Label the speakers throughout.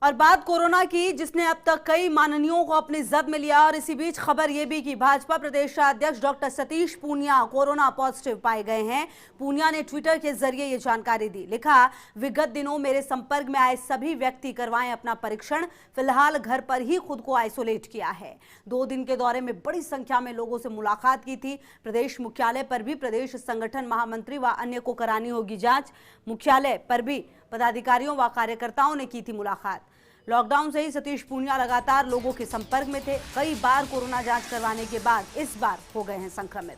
Speaker 1: और बात कोरोना की, जिसने अब तक कई माननीयों को अपनी जद में लिया। और इसी बीच खबर यह भी कि भाजपा प्रदेश अध्यक्ष doctor Satish Poonia corona positive पाए गए हैं। पूनिया ने ट्विटर के जरिए ये जानकारी दी। लिखा, विगत दिनों मेरे संपर्क में आए सभी व्यक्ति करवाएं अपना परीक्षण। फिलहाल घर पर ही खुद को आइसोलेट किया है। 2 दिन के दौरे में बड़ी संख्या में लोगों से मुलाकात की थी। प्रदेश मुख्यालय पर भी प्रदेश संगठन महामंत्री व अन्य को करानी होगी जांच। मुख्यालय पर भी पदाधिकारियों व कार्यकर्ताओं ने की थी मुलाकात। लॉकडाउन से ही सतीश पूनिया लगातार लोगों के संपर्क में थे। कई बार कोरोना जांच करवाने के बाद इस बार हो गए हैं संक्रमित।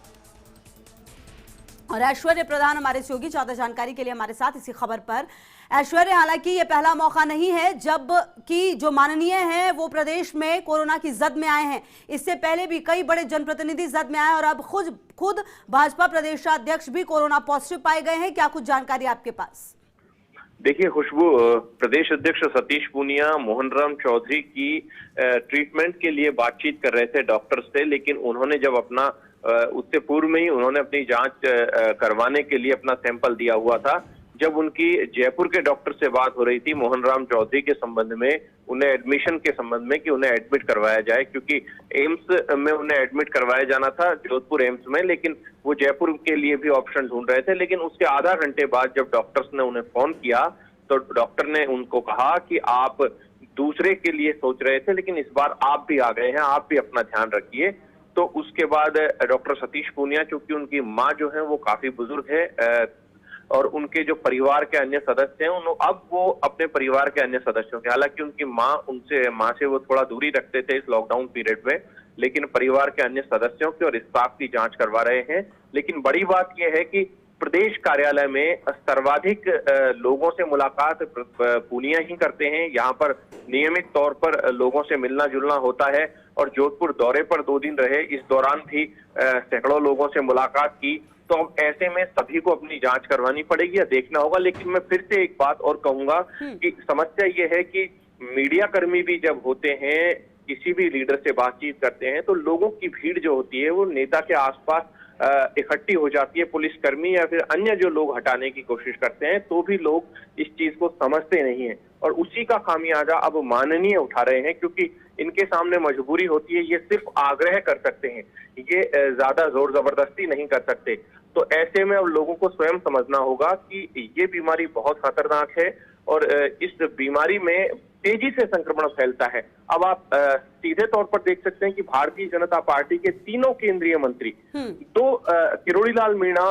Speaker 1: और ऐश्वर्य प्रधान हमारे सहयोगी ज्यादा जानकारी के लिए हमारे साथ इसी खबर पर। ऐश्वर्य, हालांकि ये पहला मौका नहीं है जब कि जो माननीय हैं वो प्रदेश में कोरोना की जद में आए हैं। इससे पहले भी कई बड़े जनप्रतिनिधि जद में आए और अब खुद भाजपा प्रदेशाध्यक्ष भी कोरोना पॉजिटिव पाए गए हैं। क्या कुछ जानकारी आपके पास?
Speaker 2: देखिए खुशबू, प्रदेश अध्यक्ष सतीश पूनिया मोहन राम चौधरी की ट्रीटमेंट के लिए बातचीत कर रहे थे डॉक्टर से, लेकिन उन्होंने जब अपना उससे पूर्व में ही उन्होंने अपनी जांच करवाने के लिए अपना सैंपल दिया हुआ था। जब उनकी जयपुर के डॉक्टर से बात हो रही थी मोहन राम चौधरी के संबंध में, उन्हें एडमिशन के संबंध में कि उन्हें एडमिट करवाया जाए, क्योंकि एम्स में उन्हें एडमिट करवाया जाना था, जोधपुर एम्स में, लेकिन वो जयपुर के लिए भी ऑप्शन ढूंढ रहे थे। लेकिन उसके आधा घंटे बाद जब डॉक्टर्स ने उन्हें फोन किया तो डॉक्टर ने उनको कहा कि आप दूसरे के लिए सोच रहे थे, लेकिन इस बार आप भी आ गए हैं, आप भी अपना ध्यान रखिए। तो उसके बाद डॉक्टर सतीश पूनिया, चूंकि उनकी माँ जो है वो काफी बुजुर्ग है और उनके जो परिवार के अन्य सदस्य हैं, अब वो अपने परिवार के अन्य सदस्यों के, हालांकि उनकी माँ से वो थोड़ा दूरी रखते थे इस लॉकडाउन पीरियड में, लेकिन परिवार के अन्य सदस्यों की और स्टाफ की जांच करवा रहे हैं। लेकिन बड़ी बात यह है कि प्रदेश कार्यालय में सर्वाधिक लोगों से मुलाकात पूनिया ही करते हैं। यहाँ पर नियमित तौर पर लोगों से मिलना जुलना होता है और जोधपुर दौरे पर 2 दिन रहे, इस दौरान भी सैकड़ों लोगों से मुलाकात की। तो अब ऐसे में सभी को अपनी जांच करवानी पड़ेगी या देखना होगा। लेकिन मैं फिर से एक बात और कहूंगा कि समस्या ये है कि मीडिया कर्मी भी जब होते हैं, किसी भी लीडर से बातचीत करते हैं, तो लोगों की भीड़ जो होती है वो नेता के आसपास इकट्ठी हो जाती है। पुलिसकर्मी या फिर अन्य जो लोग हटाने की कोशिश करते हैं, तो भी लोग इस चीज को समझते नहीं है और उसी का खामियाजा अब माननीय उठा रहे हैं, क्योंकि इनके सामने मजबूरी होती है। ये सिर्फ आग्रह कर सकते हैं, ये ज्यादा जोर जबरदस्ती नहीं कर सकते। तो ऐसे में अब लोगों को स्वयं समझना होगा कि ये बीमारी बहुत खतरनाक है और इस बीमारी में तेजी से संक्रमण फैलता है। अब आप सीधे तौर पर देख सकते हैं कि भारतीय जनता पार्टी के 3 केंद्रीय मंत्री, 2 किरोड़ी लाल मीणा,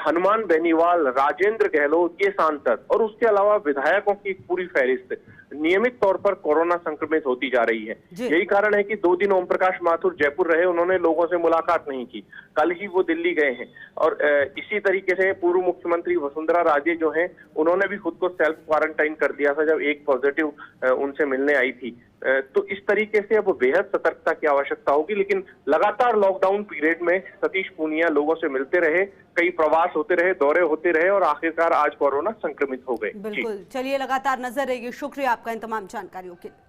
Speaker 2: हनुमान बेनीवाल, राजेंद्र गहलोत, ये सांसद और उसके अलावा विधायकों की एक पूरी फहरिस्त नियमित तौर पर कोरोना संक्रमित होती जा रही है। यही कारण है कि 2 दिन ओम प्रकाश माथुर जयपुर रहे, उन्होंने लोगों से मुलाकात नहीं की। कल ही वो दिल्ली गए हैं और इसी तरीके से पूर्व मुख्यमंत्री वसुंधरा राजे जो हैं, उन्होंने भी खुद को सेल्फ क्वारंटाइन कर दिया था जब एक पॉजिटिव उनसे मिलने आई थी। तो इस तरीके से अब बेहद सतर्कता की आवश्यकता होगी। लेकिन लगातार लॉकडाउन पीरियड में सतीश पूनिया लोगों से मिलते रहे, कई प्रवास होते रहे, दौरे होते रहे और आखिरकार आज कोरोना संक्रमित हो गए।
Speaker 1: बिल्कुल, चलिए लगातार नजर रहेगी। शुक्रिया आपका इन तमाम जानकारियों के लिए।